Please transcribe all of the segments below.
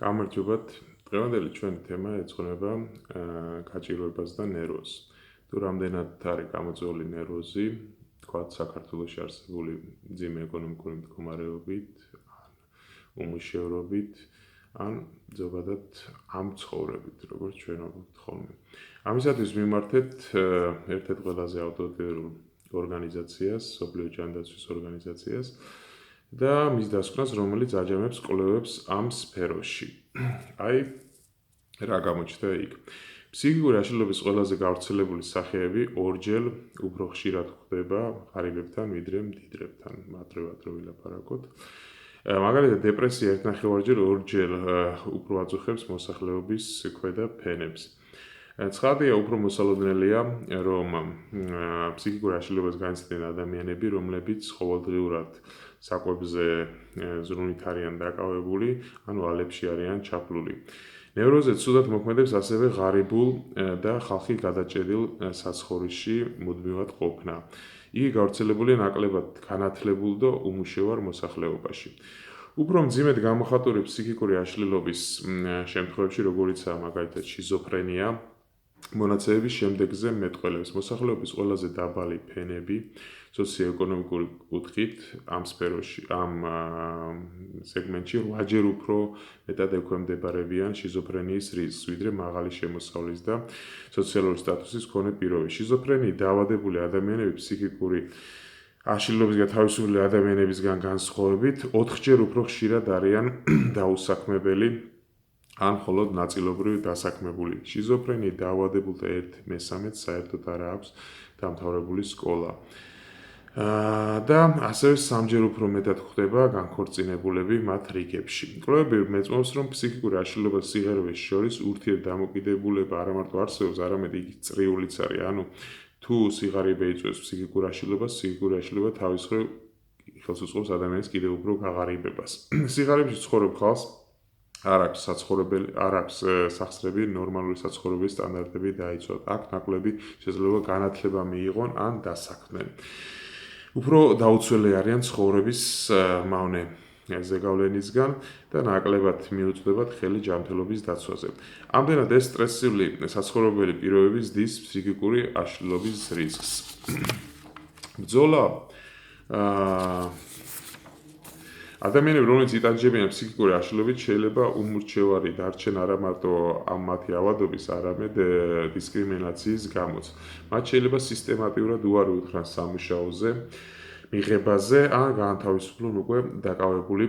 გამარჯობათ. დღევანდელი ჩვენი თემა ეძღვნება გაჭირვებას და ნერვოზს. თუ რამდენად არის გამოწვეული ნერვოზი, თქვათ საქართველოში არსებული მძიმე ეკონომიკური მდგომარეობით, უმუშევრობით, ან ზოგადად ამ ცხოვრებით, როგორც ჩვენ ვთქვით ხოლმე. ამისათვის მიმართეთ ერთ-ერთ ყველაზე ავტორიტეტულ ორგანიზაციას, მსოფლიო ჯანდაცვის ორგანიზაციას და მის დასკვნას, რომელიც აჯამებს კვლევებს ამ სფეროში. აი, რა გამოჩნდა იქ. ფსიქიკური აშლილობის ყველაზე გავრცელებული სახეები ორჯერ უფრო ხშირად გვხვდება ღარიბებთან, ვიდრე მდიდრებთან, ადრევად რო ვილაპარაკოთ. მაგალითად, დეპრესია ერთნახევარჯერ ორჯერ უფრო აწუხებს მოსახლეობის ქვედა ფენებს. ცხადია, უფრო მოსალოდნელია, რომ ფსიქიკურ აშლილობას განიცდიან ადამიანები, რომლებიც ყოველდღიურად საკვებზე ზრუნვით არიან დაკავებული, ან ვალებში არიან ჩაფლული. ნევროზე ცუდად მოქმედებს ასევე ღარიბულ და ხალხი გადაჭედილ საცხოვრისში მუდმივად ყოფნა. იგი გავრცელებულია ნაკლებად განათლებულ და უმუშევარ მოსახლეობაში. უფრო მძიმედ გამოხატული ფსიქიკური აშლილობის შემთხვევებში, როგორიცაა მაგალითად შიზოფრენია, მონაცემების შემდეგზე მეტყველებს მოსახლეობის ყველაზე დაბალი ფენები სოციო-ეკონომიკური კუთხით ამ სფეროში, ამ სეგმენტში 8ჯერ უფრო მეტად ექვემდებარებიან შიზოფრენიის რისკს, ვიდრე მაღალი შემოსავლის და სოციალური სტატუსის მქონე პირობები. შიზოფრენიით დაავადებული ადამიანები ფსიქიკური აშლილობისგან თავისუფლი ადამიანებისგან განსხვავებით 4ჯერ უფრო ხშირად არიან დაუსაქმებელი ან მხოლოდ ნაწილობრივ დასაქმებული. შიზოფრენიით დაავადებულთა 1/3 საერთოდ არ აქვს დამთავრებული სკოლა. და ასევე 3ჯერ უფრო მეტად ხდება განქორწინებულები მათ რიგებში. კვლევები მეწმობს, რომ ფსიქიკური აშლილობა სიღარიბეს შორის ურთიერთდამოკიდებულება არა მარტო არსებობს, არამედ იგი წრიულიც არის. ანუ თუ სიღარიბე იწვევს ფსიქიკურ აშლილობას, ფსიქიკური აშლილობა თავის მხრივ ხელს უწყობს ადამიანის კიდევ უფრო გაღარიბებას. სიღარიბეში ცხოვრებ ხალხს არ აქვს სახსრები ნორმალური საცხოვრებლის სტანდარტები დაიცვათ. აქ ნაკლები შეიძლება განათლება მიიღონ ან დასაქმდნენ. უფრო დაუცველი არიან ცხოვრების მავნე ზეგავლენისგან და ნაკლებად მიუწვდებათ ხელი ჯანმრთელობის დაცვაზე. ამდენად ეს სტრესული საცხოვრებელი პირობები ზრდის ფსიქიკური აშლილობის რისკს. ბრძოლა ადამიანები, რომლებიც იტანჯებიან ფსიქიკური აშლილობით, შეიძლება უმორჩევარი დარჩენ არა მარტო ამ მათი ავადობის, არამედ დისკრიმინაციის გამოც. მათ შეიძლება სისტემატურად უარი უთხრან სამუშაოზე, მიღებაზე ან გაანთავისუფლონ უკვე დაკავებული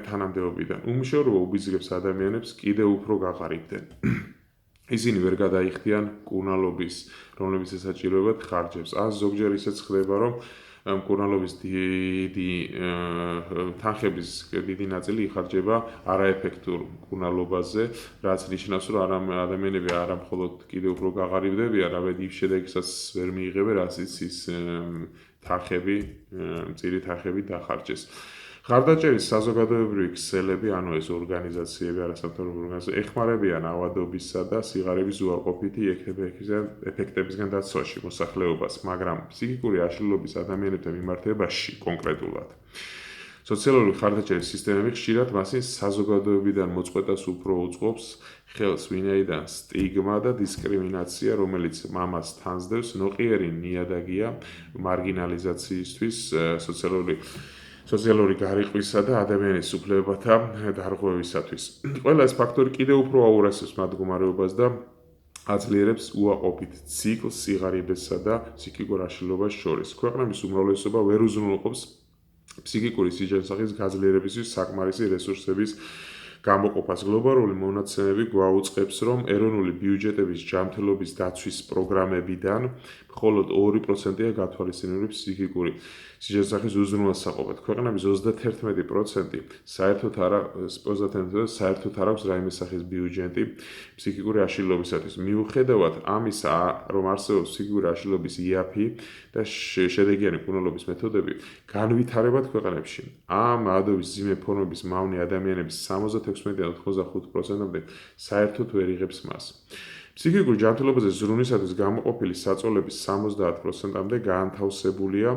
თანამდებობიდან. უმუშევრობა უბიძგებს ადამიანებს კიდევ უფრო გაღარიბდნენ. ისინი ვერ გადაიხდიან მკურნალობის, რომლებიც ესაჭიროებათ ხარჯებს. ან ზოგჯერ ისეც ხდება, რომ მკურნალობის თანხების დიდი ნაწილი იხარჯება არაეფექტურ მკურნალობაზე, რაც ნიშნავს, რომ ადამიანები არა მხოლოდ კიდევ უფრო გაღარიბდებიან, არამედ იმ შედეგსაც ვერ მიიღებენ, რასაც ის მწირი თანხები დახარჯეს. ხარდაჭერის საზოგადოებრივი ქსელები, ანუ ეს ორგანიზაციები, არასამთავრობო ორგანიზაციები ეხმარებიან ავადობისა და სიღარიბის უარყოფითი ეფექტებისგან დაცვაში მოსახლეობას, მაგრამ ფსიქიკური აშლილობის ადამიანებთან მიმართებაში კონკრეტულად სოციალური ხარდაჭერის სისტემები ხშირად მასის საზოგადოებიდან მოწყვეტას უფრო უწყობს ხელს, ვინაიდან სტიგმა და დისკრიმინაცია, რომელიც მამას თანსდევს, ნოყიერი ნიადაგია მარგინალიზაციისთვის, სოციალური გარიყვისა და ადამიანის უფლებათა დარღვევისათვის. ყველა ეს ფაქტორი კიდევ უფრო აურესებს მათ მდგომარეობას და აძლიერებს უაყოფით ციკლს სიღარიბესა და ფსიქიკურ აშლილობას შორის. ქვეყნების უმრავლესობა ვერ უზრუნველყოფს ფსიქიკური სიჯანსაღის გაძლიერებისთვის საკმარისი რესურსების გამოყოფას. გლობალური მონაცემები გვაუწყებს, რომ ეროვნული ბიუჯეტების ჯანმრთელობის დაცვის პროგრამებიდან მხოლოდ 2%-ია გათვალისწინებული ფსიქიკური სიჯანსაღის უზრუნველსაყოფად. ქვეყნების 31% საერთოდ არ აქვს რაიმე სახის ბიუჯეტი ფსიქიკური აშლილობისათვის. მიუხედავად ამისა, რომ არსებობს ფსიქიკური აშლილობის იაფი და შედეგიანი მკურნალობის მეთოდები, განვითარებად ქვეყნებში ამ ავადობის მძიმე ფორმების მავნე ადამიანების 76-დან 85%-მდე საერთოდ ვერ იღებს მას. ფსიქიკურ ჯანმრთელობაზე ზრუნვისათვის გამოყოფილი საწოლების 70%-მდე გაანთავსებულია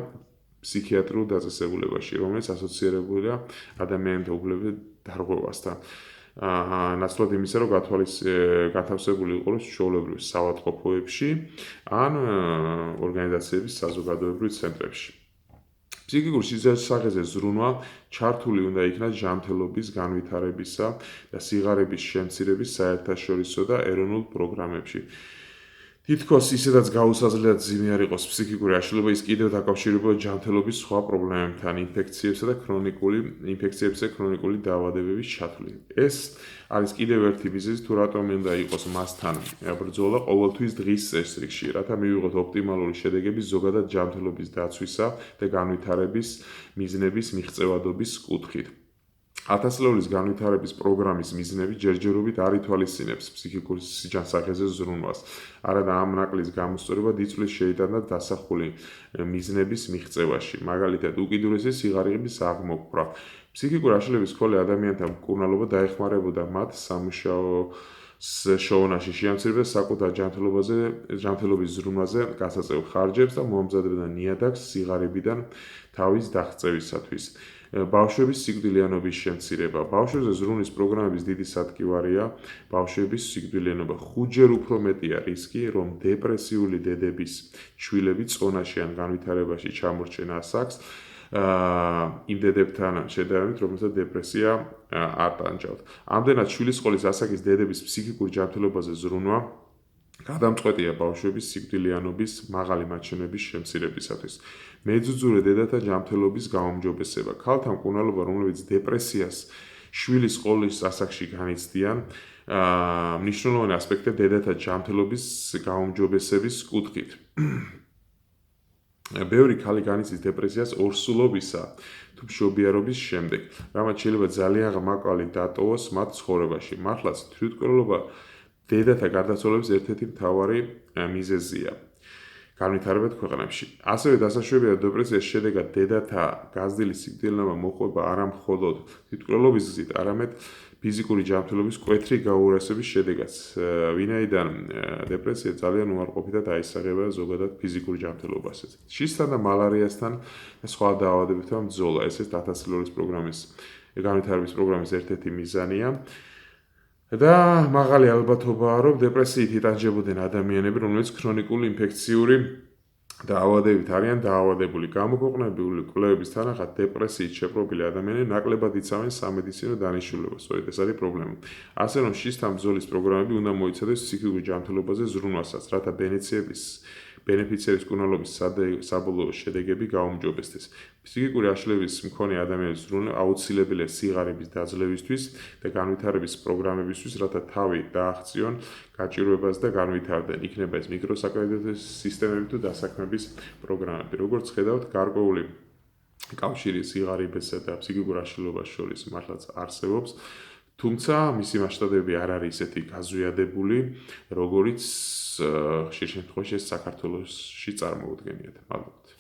ფსიქიატრიულ დაწესებულებაში, რომელიც ასოცირებულია ადამიანთა უფლებათა დარღვევასთან. ნაცვლად იმისა, რომ გათავსებული იყოს ჩვეულებრივ საავადმყოფოებში ან ორგანიზაციების საზოგადოებრივ ცენტრებში. ფსიქიკური სიზარხეზე ზრუნვა ჩართული უნდა იქნას ჯანმრთელობის განვითარებისა და სიღარიბის შემცირების საერთაშორისო და ეროვნულ პროგრამებში. თითქოს ისედაც გაუსაზრდელად ძიმე არ იყოს ფსიქიკური აშლილობა, ის კიდევ დაკავშირებულია ჯანმრთელობის სხვა პრობლემებთან, ინფექციებსა და ქრონიკული დაავადებების ჩათვლით. ეს არის კიდევ ერთი მიზეზი, თუ რატომ უნდა იყოს მასთან ბრძოლა ყოველთვის დღის წესრიგში, რათა მივიღოთ ოპტიმალური შედეგები ზოგადად ჯანმრთელობის დაცვისა და განვითარების მიზნების მიღწევადობის კუთხით. ათასწლეულის განვითარების პროგრამის მიზნები ჯერჯერობით არ ითვალისწინებს ფსიქიკური სიჯანსაღეზე ზრუნვას. არადა ამ ნაკლის გამოსწორება დიწვლის შეიტანა დასახული მიზნების მიღწევაში, მაგალითად უკიდურესი სიღარიბის აღმოფხვრა. ფსიქიკური აშლილობის მქონე ადამიანთა მკურნალობა დაეხმარებოდა მათ სამუშაო შოუნაში შეამცირებდა საკუთარ ჯანმრთელობის ზრუნვაზე გასაწევ ხარჯებს და მოამზადებდა ნიადაგს სიღარიბიდან თავის დაღწევისათვის. ბავშვების სიკვდილიანობის შემცირება. ბავშვებზე ზრუნვის პროგრამების დიდი სათქივარია ბავშვების სიკვდილიანობა. 5-ჯერ უფრო მეტია რისკი, რომ დეპრესიული დედების შვილები წონაში ან განვითარებაში ჩამორჩენ ასაკს იმ დედებთან შედარებით, რომელსაც დეპრესია არ ტანჯავთ. ამდენად შვილის სკოლის ასაკის დედების ფსიქიკური ჯანმრთელობაზე ზრუნვა გადამწყვეტია ბავშვების სიკვდილიანობის მაღალი მაჩვენების შემცირებისათვის. მეძუძურე დედათა ჯანმრთელობის გაუმჯობესება. ქალთა მკურნალობა, რომლებიც დეპრესიას შვილის სკოლის ასაკში განიცდიან, მნიშვნელოვანი ასპექტია დედათა ჯანმრთელობის გაუმჯობესების კუთხით. ბევრი ქალი განიცდის დეპრესიას ორსულობისა თუ მშობიარობის შემდეგ, რამაც შეიძლება ძალიან ღრმა კვალი დატოვოს მათ ცხოვრებაში. მართლაც თვითმკვლელობა დედათა გარდაცვალების ერთ-ერთი მთავარი მიზეზია განვითარებად ქვეყნებში. ასევე დასაშვებია დეპრესიის შედეგად დედათა გაზრდილი სიკვდილიანობა მოყვება არა მხოლოდ თვითმკვლელობის გზით, არამედ ფიზიკური ჯანმრთელობის მკვეთრი გაურასების შედეგად, ვინაიდან დეპრესია ძალიან უარყოფითად აისახება ზოგადად ფიზიკურ ჯანმრთელობასაც. შისთან და მალარიასთან და სხვა დაავადებებთან ბრძოლა, ეს ათასწლეულის პროგრამის განვითარების პროგრამის ერთ-ერთი მიზანია. და მაღალი ალბათობაა, რომ დეპრესიით იტანჯებოდნენ ადამიანები, რომლებიც ქრონიკული ინფექციური დაავადებით არიან დაავადებული. გამოქვეყნებული კვლევების თანახმად დეპრესიით შეპყრობილი ადამიანები ნაკლებად იცავენ სამედიცინო დანიშნულებას, სწორედ ეს არის პრობლემა. ასე რომ შისთან ბრძოლის პროგრამები უნდა მოიცავდეს ფსიქიკური ჯანმრთელობაზე ზრუნვასაც, რათა ბენეფიციერის მკურნალობის საბოლოო შედეგები გაუმჯობესდეს. ფსიქიკური აშლილობის მქონე ადამიანების ზრუნვა აუცილებელია სიღარიბის დაძლევისთვის და განვითარების პროგრამებისთვის, რათა თავი დააღწიონ გაჭირვებას და განვითარდნენ. იქნება ეს მიკროსაკრედიტების სისტემები თუ დასაქმების პროგრამები. როგორც ხედავთ, გარკვეული კავშირი სიღარიბესა და ფსიქიკურ აშლილობას შორის მართლაც არსებობს, თუმცა მისი მასშტაბები არ არის ისეთი გაზვიადებული, როგორიც ხშირ შემთხვევაში საქართველოში წარმოუდგენიათ. მადლობთ.